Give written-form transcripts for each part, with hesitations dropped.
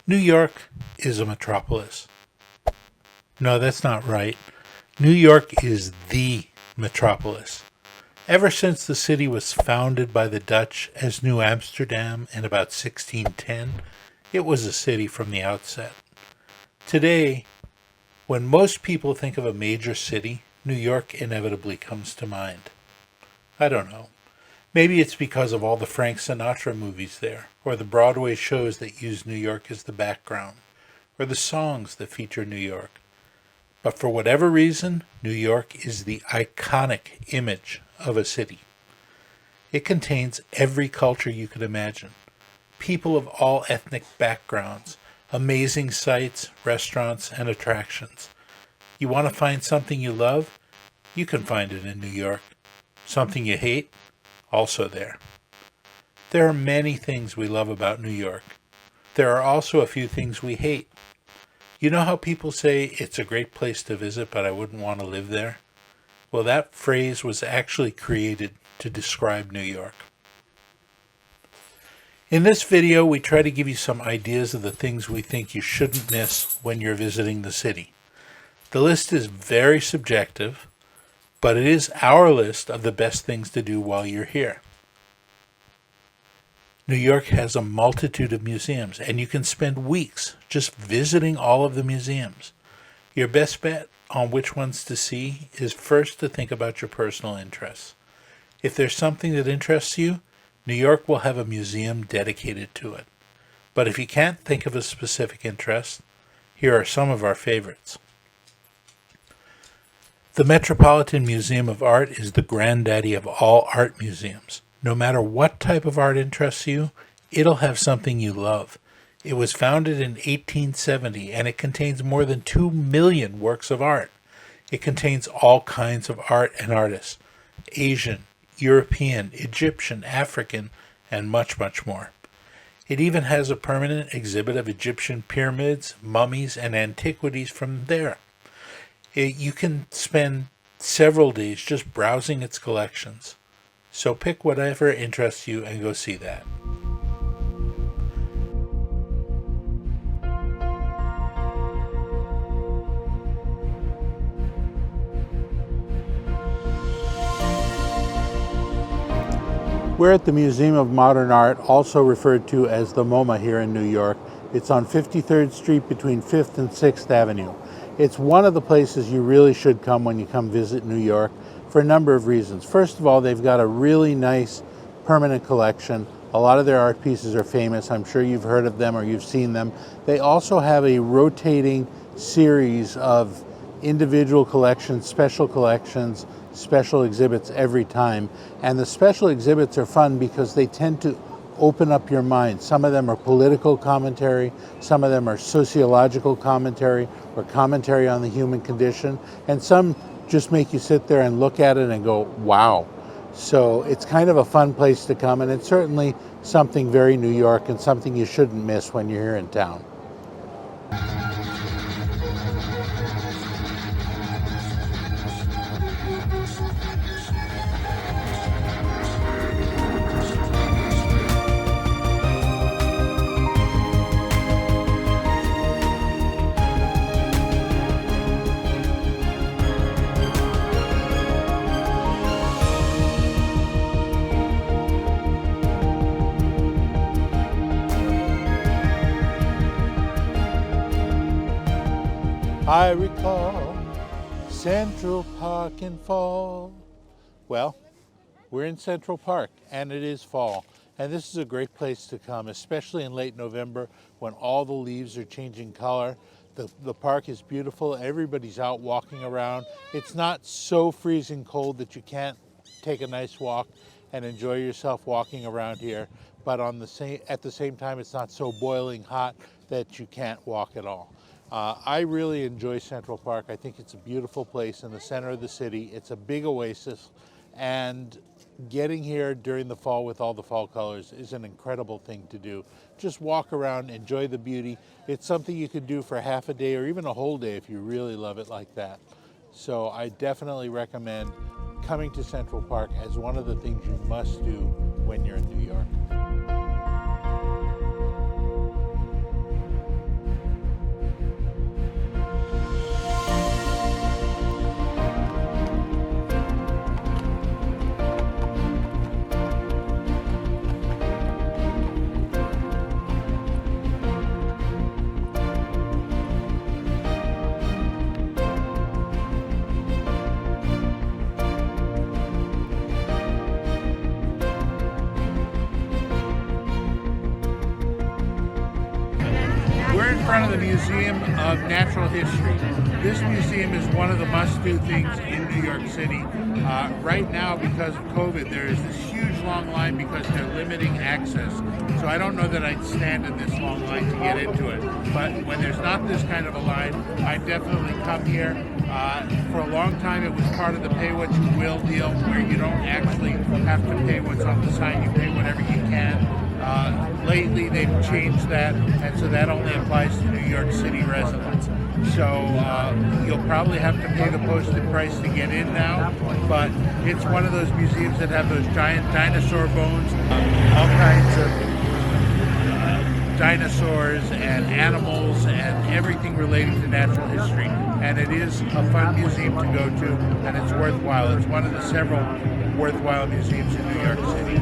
New York is a metropolis. No, that's not right. New York is the metropolis. Ever since the city was founded by the Dutch as New Amsterdam in about 1610, it was a city from the outset. Today, when most people think of a major city, New York inevitably comes to mind. I don't know. Maybe it's because of all the Frank Sinatra movies there, or the Broadway shows that use New York as the background, or the songs that feature New York. But for whatever reason, New York is the iconic image of a city. It contains every culture you could imagine, people of all ethnic backgrounds, amazing sights, restaurants, and attractions. You want to find something you love? You can find it in New York. Something you hate? Also there. There are many things we love about New York. There are also a few things we hate. You know how people say, it's a great place to visit, but I wouldn't want to live there? Well, that phrase was actually created to describe New York. In this video, we try to give you some ideas of the things we think you shouldn't miss when you're visiting the city. The list is very subjective, but it is our list of the best things to do while you're here. New York has a multitude of museums, and you can spend weeks just visiting all of the museums. Your best bet on which ones to see is first to think about your personal interests. If there's something that interests you, New York will have a museum dedicated to it. But if you can't think of a specific interest, here are some of our favorites. The Metropolitan Museum of Art is the granddaddy of all art museums. No matter what type of art interests you, it'll have something you love. It was founded in 1870 and it contains more than 2 million works of art. It contains all kinds of art and artists, Asian, European, Egyptian, African, and much, much more. It even has a permanent exhibit of Egyptian pyramids, mummies, and antiquities from there. You can spend several days just browsing its collections. So pick whatever interests you and go see that. We're at the Museum of Modern Art, also referred to as the MoMA here in New York. It's on 53rd Street between 5th and 6th Avenue. It's one of the places you really should come when you come visit New York for a number of reasons. First of all, they've got a really nice permanent collection. A lot of their art pieces are famous. I'm sure you've heard of them or you've seen them. They also have a rotating series of individual collections, special exhibits every time. And the special exhibits are fun because they tend to open up your mind. Some of them are political commentary, some of them are sociological commentary or commentary on the human condition, and some just make you sit there and look at it and go, wow. So it's kind of a fun place to come, and it's certainly something very New York and something you shouldn't miss when you're here in town. I recall Central Park in fall. Well, we're in Central Park and it is fall. And this is a great place to come, especially in late November when all the leaves are changing color. The park is beautiful. Everybody's out walking around. It's not so freezing cold that you can't take a nice walk and enjoy yourself walking around here. But at the same time, it's not so boiling hot that you can't walk at all. I really enjoy Central Park. I think it's a beautiful place in the center of the city. It's a big oasis, and getting here during the fall with all the fall colors is an incredible thing to do. Just walk around, enjoy the beauty. It's something you could do for half a day or even a whole day if you really love it like that. So I definitely recommend coming to Central Park as one of the things you must do when you're in New York. front of the Museum of Natural History. This museum is one of the must-do things in New York City. Right now, because of COVID, there is this huge long line because they're limiting access. So I don't know that I'd stand in this long line to get into it. But when there's not this kind of a line, I definitely come here. For a long time, it was part of the pay what you will deal, where you don't actually have to pay what's on the sign. You pay whatever you can. Lately, they've changed that, and so that only applies to New York City residents. So you'll probably have to pay the posted price to get in now, but it's one of those museums that have those giant dinosaur bones, all kinds of dinosaurs and animals and everything relating to natural history. And it is a fun museum to go to, and it's worthwhile. It's one of the several worthwhile museums in New York City.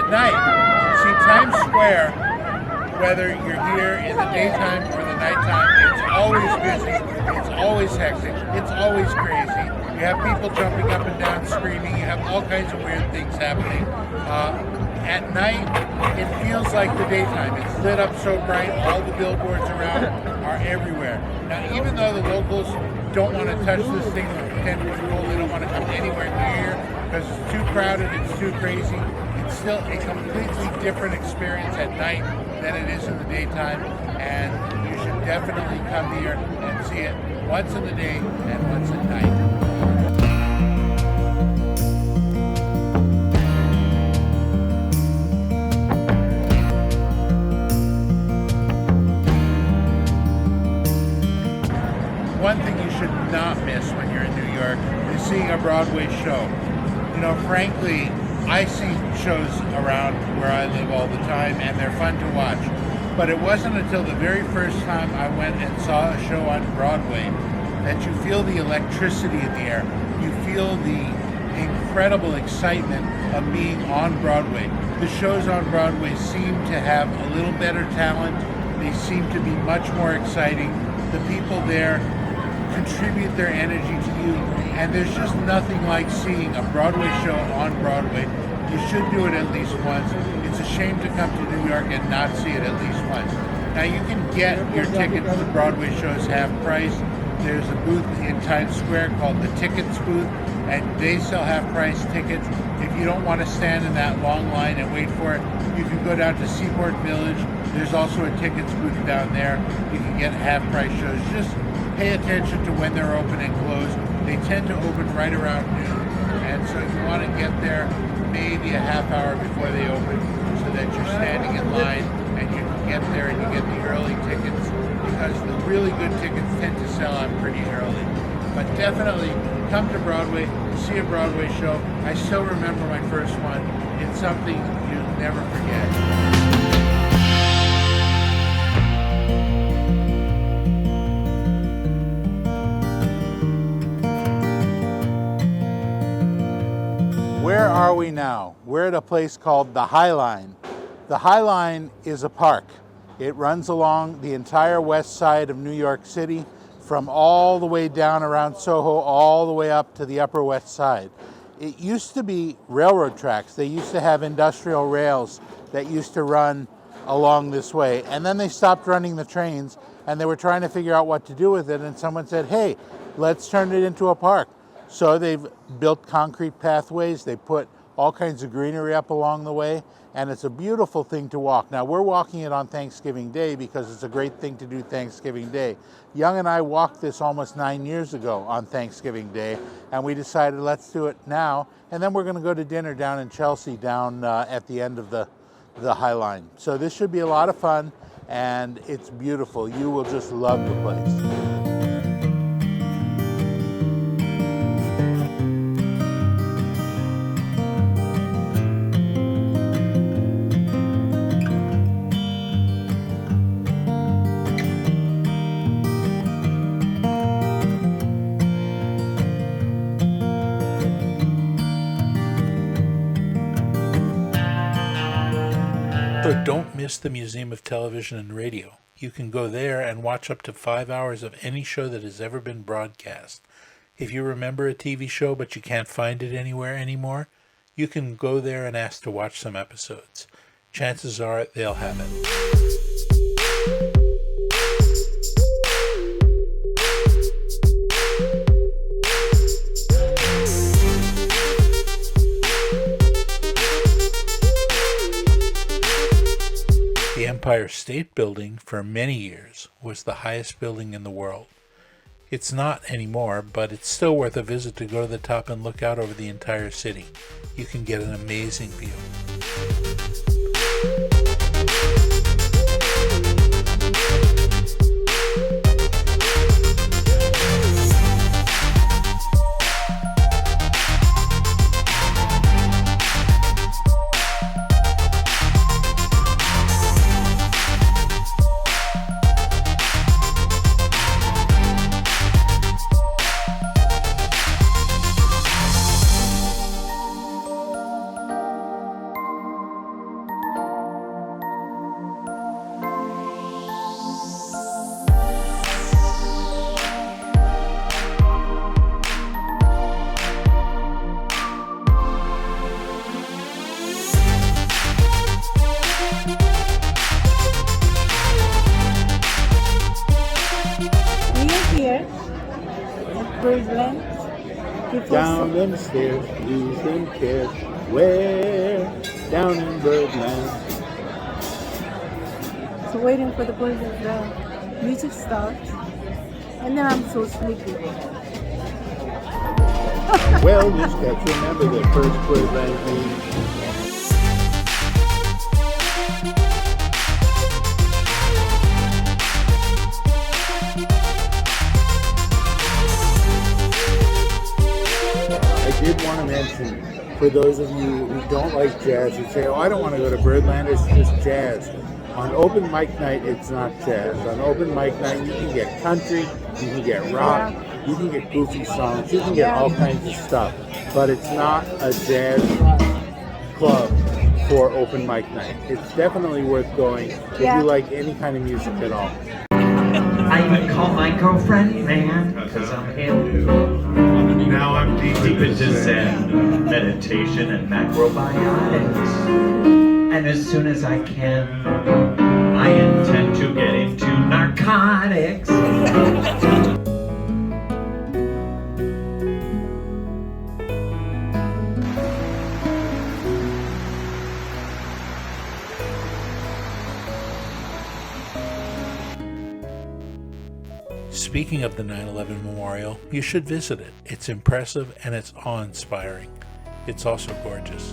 Night. See, Times Square, whether you're here in the daytime or the nighttime, it's always busy, it's always hectic, it's always crazy. You have people jumping up and down, screaming, you have all kinds of weird things happening. At night, it feels like the daytime. It's lit up so bright, all the billboards around are everywhere. Now, even though the locals don't want to touch this thing with 10-foot pole, they don't want to come anywhere near because it's too crowded, it's too crazy. It's still a completely different experience at night than it is in the daytime, and you should definitely come here and see it once in the day and once at night. One thing you should not miss when you're in New York is seeing a Broadway show. You know, frankly, I see shows around where I live all the time, and they're fun to watch. But it wasn't until the very first time I went and saw a show on Broadway that you feel the electricity in the air. You feel the incredible excitement of being on Broadway. The shows on Broadway seem to have a little better talent. They seem to be much more exciting. The people there contribute their energy to you, and there's just nothing like seeing a Broadway show on Broadway. You should do it at least once. It's a shame to come to New York and not see it at least once. Now, you can get your tickets to Broadway shows half price. There's a booth in Times Square called the Tickets booth, and they sell half price tickets. If you don't want to stand in that long line and wait for it, you can go down to Seaport Village. There's also a tickets booth down there. You can get half price shows. Just pay attention to when they're open and closed. They tend to open right around noon, and so you want to get there maybe a half hour before they open so that you're standing in line and you can get there and you get the early tickets, because the really good tickets tend to sell out pretty early. But definitely come to Broadway, see a Broadway show. I still remember my first one. It's something you'll never forget. Where are we now? We're at a place called the High Line. The High Line is a park. It runs along the entire west side of New York City, from all the way down around Soho, all the way up to the Upper West Side. It used to be railroad tracks. They used to have industrial rails that used to run along this way. And then they stopped running the trains, and they were trying to figure out what to do with it. And someone said, hey, let's turn it into a park. So they've built concrete pathways. They put all kinds of greenery up along the way, and it's a beautiful thing to walk. Now, we're walking it on Thanksgiving Day because it's a great thing to do Thanksgiving Day. Young and I walked this almost 9 years ago on Thanksgiving Day, and we decided let's do it now, and then we're going to go to dinner down in Chelsea down at the end of the High Line. So this should be a lot of fun, and it's beautiful. You will just love the place. missed the Museum of Television and Radio. You can go there and watch up to 5 hours of any show that has ever been broadcast. If you remember a TV show but you can't find it anywhere anymore, you can go there and ask to watch some episodes. Chances are they'll have it. The Empire State Building, for many years, was the highest building in the world. It's not anymore, but it's still worth a visit to go to the top and look out over the entire city. You can get an amazing view. Birdland. Down them stairs, lose them cares. Where? Down in Birdland. So waiting for the music starts, and then I'm so sleepy. Well, just got to remember the first Birdland meeting. I did want to mention, for those of you who don't like jazz, you say, oh, I don't want to go to Birdland, it's just jazz. On open mic night, it's not jazz. On open mic night, you can get country, you can get rock, you can get goofy songs, you can get all kinds of stuff. But it's not a jazz club for open mic night. It's definitely worth going if you like any kind of music at all. I even call my girlfriend man, because I'm him. Now I'm deep into Zen, meditation, and macrobiotics. And as soon as I can, I intend to get into narcotics. Speaking of the 9/11 Memorial, you should visit it. It's impressive and it's awe-inspiring. It's also gorgeous.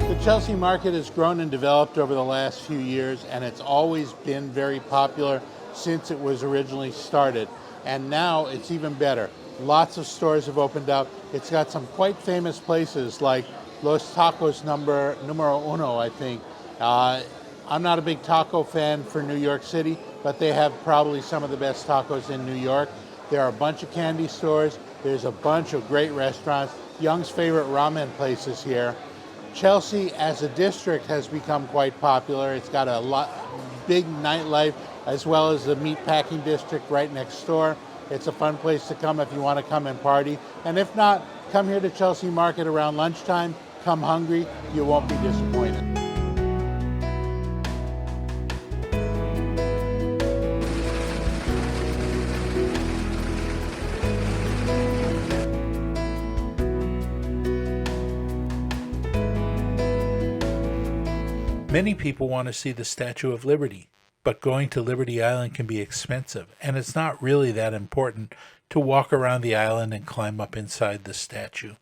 The Chelsea market has grown and developed over the last few years, and it's always been very popular since it was originally started. And now it's even better. Lots of stores have opened up. It's got some quite famous places like Los Tacos numero uno, I think. I'm not a big taco fan for New York City, but they have probably some of the best tacos in New York. There are a bunch of candy stores. There's a bunch of great restaurants. Young's favorite ramen place is here. Chelsea as a district has become quite popular. It's got a big nightlife, as well as the meatpacking district right next door. It's a fun place to come if you want to come and party. And if not, come here to Chelsea Market around lunchtime. Come hungry. You won't be disappointed. Many people want to see the Statue of Liberty, but going to Liberty Island can be expensive, and it's not really that important to walk around the island and climb up inside the statue.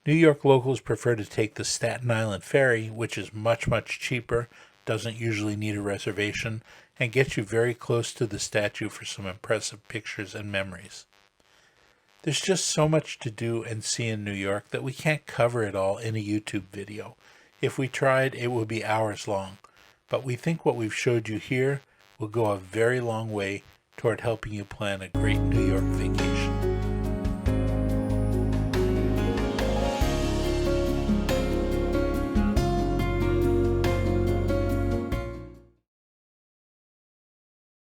New York locals prefer to take the Staten Island Ferry, which is much, much cheaper, doesn't usually need a reservation, and gets you very close to the statue for some impressive pictures and memories. There's just so much to do and see in New York that we can't cover it all in a YouTube video. If we tried, it would be hours long, but we think what we've showed you here will go a very long way toward helping you plan a great New York vacation.